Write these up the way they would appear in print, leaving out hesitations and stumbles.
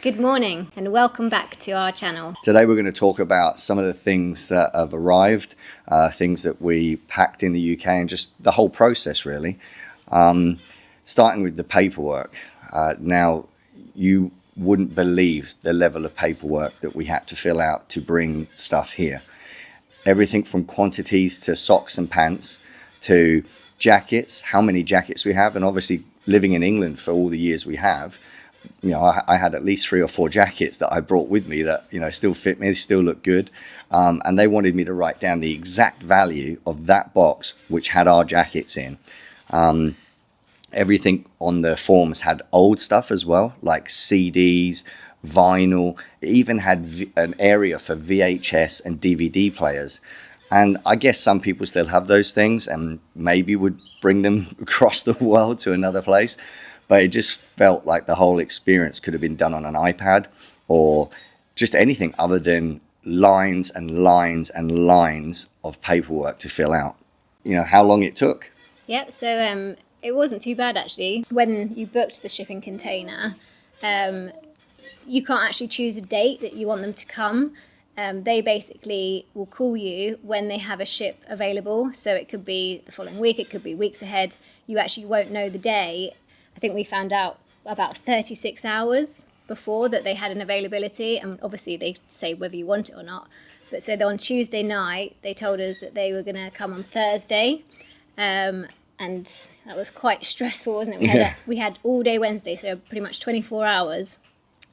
Good morning and welcome back to our channel. Today we're going to talk about some of the things that have arrived, things that we packed in the UK and just the whole process really. Starting with the paperwork. Now you wouldn't believe the level of paperwork that we had to fill out to bring stuff here. Everything from quantities to socks and pants to jackets, how many jackets we have, and obviously living in England for all the years we have, you know, I had at least 3 or 4 jackets that I brought with me that, you know, still fit me, still look good. And they wanted me to write down the exact value of that box, which had our jackets in. Everything on the forms had old stuff as well, like CDs, vinyl. It even had an area for VHS and DVD players. And I guess some people still have those things and maybe would bring them across the world to another place. But it just felt like the whole experience could have been done on an iPad or just anything other than lines and lines and lines of paperwork to fill out. You know, how long it took? Yep, so it wasn't too bad actually. When you booked the shipping container, you can't actually choose a date that you want them to come. They basically will call you when they have a ship available. So it could be the following week, it could be weeks ahead. You actually won't know the day. I think we found out about 36 hours before that they had an availability, and obviously they say whether you want it or not. But so on Tuesday night, they told us that they were going to come on Thursday, and that was quite stressful, wasn't it? We had all day Wednesday, so pretty much 24 hours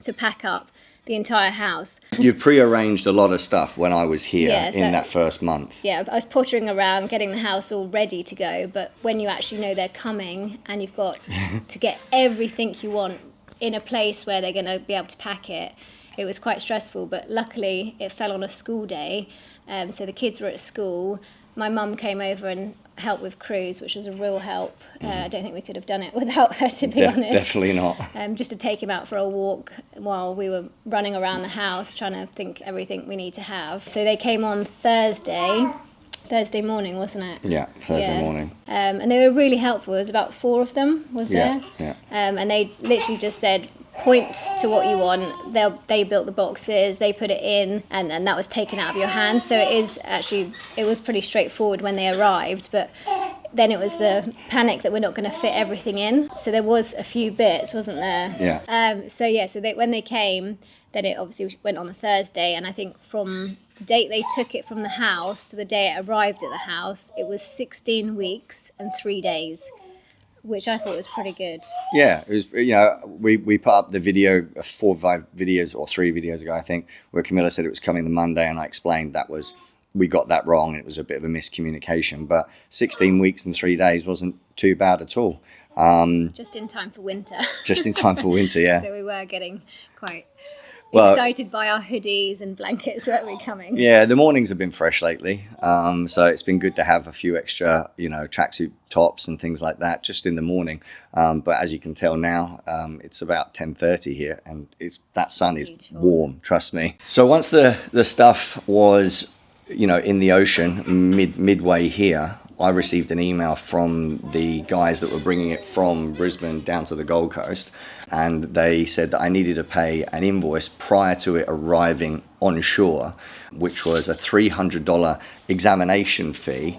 to pack up the entire house. You pre-arranged a lot of stuff when I was here in that first month. Yeah, I was pottering around getting the house all ready to go, but when you actually know they're coming and you've got to get everything you want in a place where they're going to be able to pack it, it was quite stressful. But luckily it fell on a school day, so the kids were at school. My mum came over and helped with Cruz, which was a real help. I don't think we could have done it without her, to be honest. Definitely not. Just to take him out for a walk while we were running around the house trying to think everything we need to have. So they came on Thursday morning, wasn't it? Yeah, Thursday morning. And they were really helpful. There was about 4 of them, was there? Yeah. And they literally just said, point to what you want. They built the boxes, they put it in, and then that was taken out of your hands. So it was pretty straightforward when they arrived, but then it was the panic that we're not going to fit everything in. So there was a few bits, wasn't there? Yeah. So when they came, then it obviously went on the Thursday, and I think from the date they took it from the house to the day it arrived at the house, it was 16 weeks and 3 days. Which I thought was pretty good. Yeah, it was. You know, we put up the video 4 or 5 videos or 3 videos ago, I think, where Camilla said it was coming the Monday, and I explained we got that wrong, and it was a bit of a miscommunication. But 16 weeks and 3 days wasn't too bad at all. Just in time for winter. Just in time for winter, yeah. So we were getting quite excited by our hoodies and blankets, weren't we, coming? Yeah, the mornings have been fresh lately. So it's been good to have a few extra, you know, tracksuit tops and things like that just in the morning. But as you can tell now, it's about 10:30 here, and that sun is warm, trust me. So once the stuff was, you know, in the ocean midway here, I received an email from the guys that were bringing it from Brisbane down to the Gold Coast, and they said that I needed to pay an invoice prior to it arriving on shore, which was a $300 examination fee,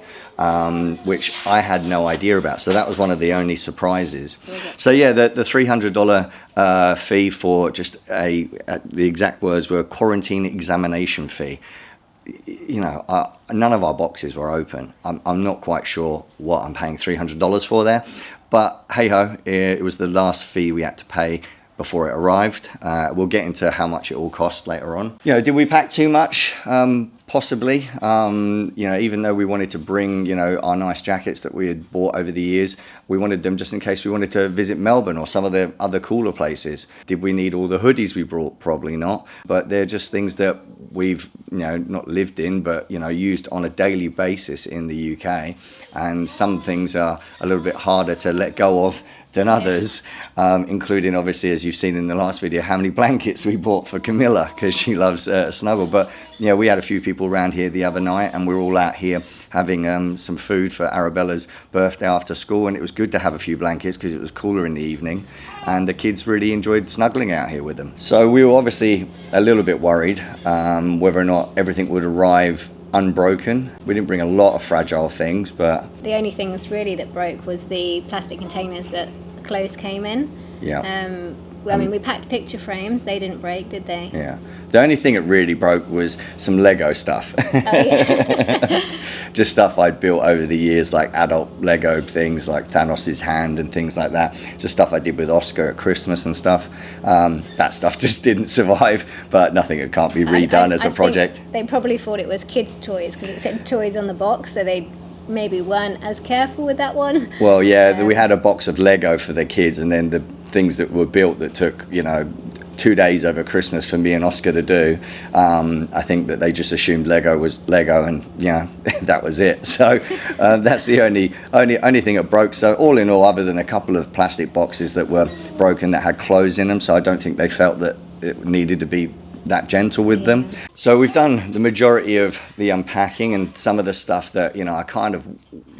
which I had no idea about. So that was one of the only surprises. So yeah, the $300 fee for just the exact words were quarantine examination fee. You know, none of our boxes were open. I'm not quite sure what I'm paying $300 for there, but hey ho, it was the last fee we had to pay before it arrived. We'll get into how much it all cost later on. You know, did we pack too much? Possibly. You know, even though we wanted to bring, you know, our nice jackets that we had bought over the years, we wanted them just in case we wanted to visit Melbourne or some of the other cooler places. Did we need all the hoodies we brought? Probably not. But they're just things that we've, you know, not lived in, but, you know, used on a daily basis in the UK. And some things are a little bit harder to let go of than others, including obviously, as you've seen in the last video, how many blankets we bought for Camilla because she loves snuggle. But yeah, we had a few people around here the other night, and we were all out here having some food for Arabella's birthday after school, and it was good to have a few blankets because it was cooler in the evening, and the kids really enjoyed snuggling out here with them. So we were obviously a little bit worried whether or not everything would arrive unbroken. We didn't bring a lot of fragile things, but the only things really that broke was the plastic containers that the clothes came in. yeah. I mean, we packed picture frames. They didn't break, did they? Yeah. The only thing that really broke was some Lego stuff. Oh, yeah. Just stuff I'd built over the years, like adult Lego things like Thanos' hand and things like that. Just stuff I did with Oscar at Christmas and stuff. That stuff just didn't survive, but nothing that can't be redone as a project. They probably thought it was kids' toys because it said toys on the box, so they maybe weren't as careful with that one. Well, yeah, we had a box of Lego for the kids, and then the things that were built that took, 2 days over Christmas for me and Oscar to do. I think that they just assumed Lego was Lego, and that was it. So that's the only thing that broke. So all in all, other than a couple of plastic boxes that were broken that had clothes in them, so I don't think they felt that it needed to be that gentle with them. So we've done the majority of the unpacking, and some of the stuff that I kind of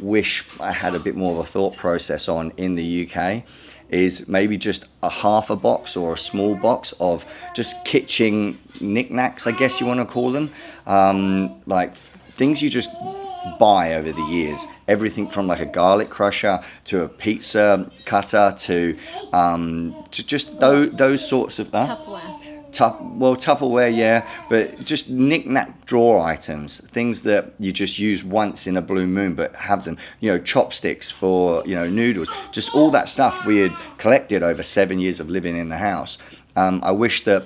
wish I had a bit more of a thought process on in the UK is maybe just a half a box or a small box of just kitchen knickknacks, I guess you want to call them, like things you just buy over the years. Everything from like a garlic crusher to a pizza cutter to just those sorts of Tupperware, yeah, but just knick-knack drawer items, things that you just use once in a blue moon, but have them, chopsticks for, noodles, just all that stuff we had collected over 7 years of living in the house. I wish that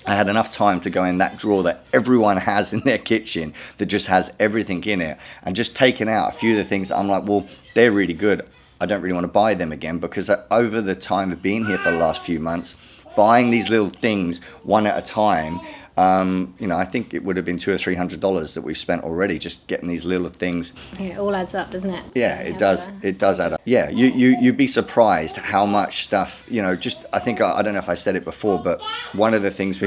I had enough time to go in that drawer that everyone has in their kitchen that just has everything in it, and just taking out a few of the things that I'm like, well, they're really good. I don't really want to buy them again, because over the time of being here for the last few months, buying these little things one at a time, I think it would have been $200 or $300 that we've spent already just getting these little things. Yeah, it all adds up, doesn't it? Yeah, it does. It does add up. Yeah, you'd be surprised how much stuff, just, I think, I don't know if I said it before, but one of the things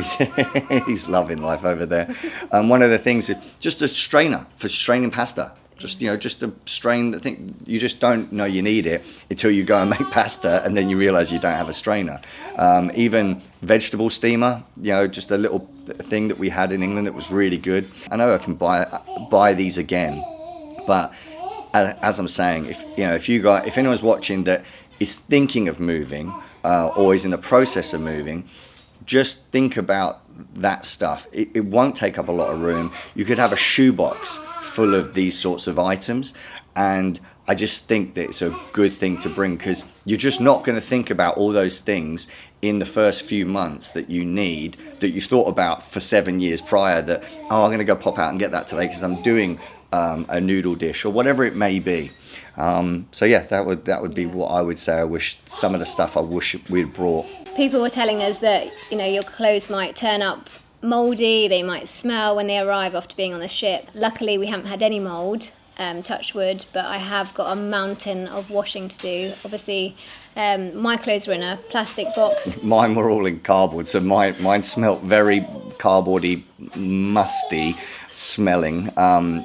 he's loving life over there. One of the things is just a strainer for straining pasta. Just a strain that you just don't know you need it until you go and make pasta, and then you realize you don't have a strainer. Even vegetable steamer, just a little thing that we had in England that was really good. I know I can buy these again, but as I'm saying, if anyone's watching that is thinking of moving or is in the process of moving, just think about that stuff. It won't take up a lot of room. You could have a shoebox full of these sorts of items, and I just think that it's a good thing to bring, because you're just not going to think about all those things in the first few months that you need, that you thought about for 7 years prior, that I'm going to go pop out and get that today because I'm doing a noodle dish or whatever it may be. So yeah, that would be what I would say. I wish some of the stuff I wish we'd brought. People were telling us that your clothes might turn up mouldy, they might smell when they arrive after being on the ship. Luckily we haven't had any mould, touch wood, but I have got a mountain of washing to do. Obviously my clothes were in a plastic box. Mine were all in cardboard, so mine smelt very cardboardy, musty smelling,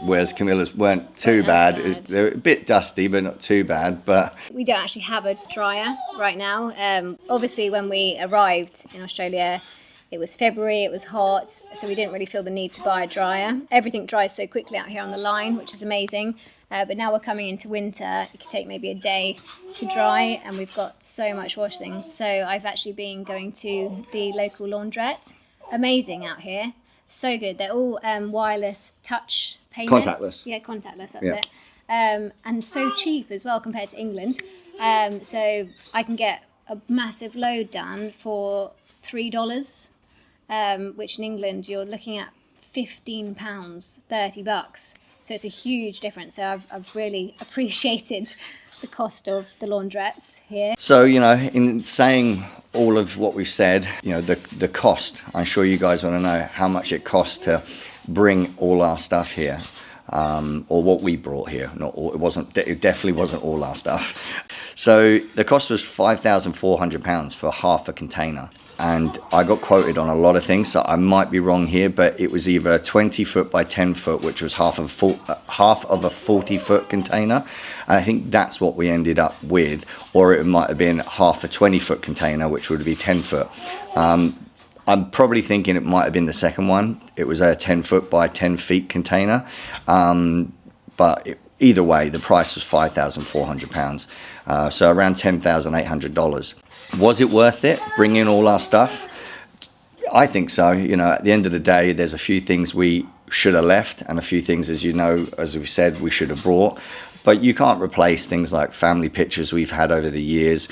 whereas Camilla's weren't too bad. They're a bit dusty, but not too bad. But we don't actually have a dryer right now. Obviously when we arrived in Australia, it was February, it was hot, so we didn't really feel the need to buy a dryer. Everything dries so quickly out here on the line, which is amazing. But now we're coming into winter, it could take maybe a day to dry, and we've got so much washing. So I've actually been going to the local laundrette. Amazing out here. So good. They're all wireless touch payments. Contactless. Yeah, contactless, that's it. And so cheap as well compared to England. So I can get a massive load done for $3. Which in England you're looking at £15, $30. So it's a huge difference. So I've really appreciated the cost of the laundrettes here. So, in saying all of what we've said, the cost, I'm sure you guys want to know how much it costs to bring all our stuff here. or what we brought here. Not all, it definitely wasn't all our stuff. So the cost was £5,400 for half a container. And I got quoted on a lot of things, so I might be wrong here, but it was either 20 foot by 10 foot, which was half of a 40-foot container. And I think that's what we ended up with, or it might have been half a 20-foot container, which would be 10 foot. I'm probably thinking it might have been the second one. It was a 10 foot by 10 feet container. Either way, the price was £5,400, so around $10,800. Was it worth it, bringing all our stuff? I think so. You know, at the end of the day, there's a few things we should have left and a few things, as you know, as we've said, we should have brought. But you can't replace things like family pictures we've had over the years,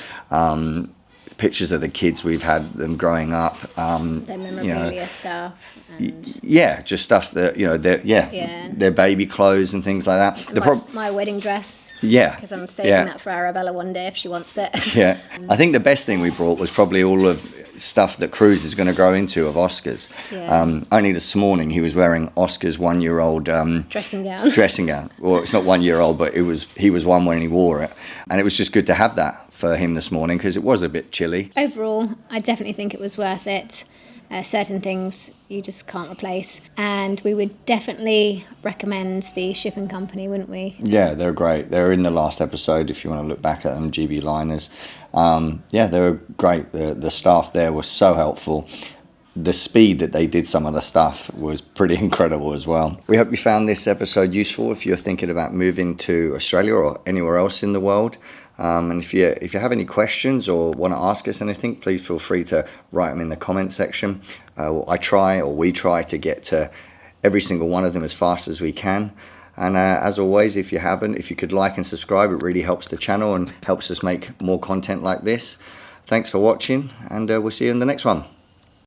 pictures of the kids we've had them growing up. Their memorabilia stuff. Yeah, just stuff that, you know, their baby clothes and things like that. My wedding dress. Yeah. Because I'm saving that for Arabella one day if she wants it. Yeah. I think the best thing we brought was probably all of stuff that Cruz is going to grow into of Oscar's. Yeah. Only this morning he was wearing Oscar's 1-year-old dressing gown. Dressing gown. Well, it's not 1 year old, but he was one when he wore it. And it was just good to have that for him this morning because it was a bit chilly. Overall, I definitely think it was worth it. Certain things you just can't replace, and we would definitely recommend the shipping company, wouldn't we? Yeah, they're great. They're in the last episode if you want to look back at them, GB Liners. They were great. The staff there was so helpful. The speed that they did some of the stuff was pretty incredible as well. We hope you found this episode useful if you're thinking about moving to Australia or anywhere else in the world. And if you have any questions or want to ask us anything, please feel free to write them in the comment section. We try to get to every single one of them as fast as we can. And as always, if you could like and subscribe, it really helps the channel and helps us make more content like this. Thanks for watching, and we'll see you in the next one.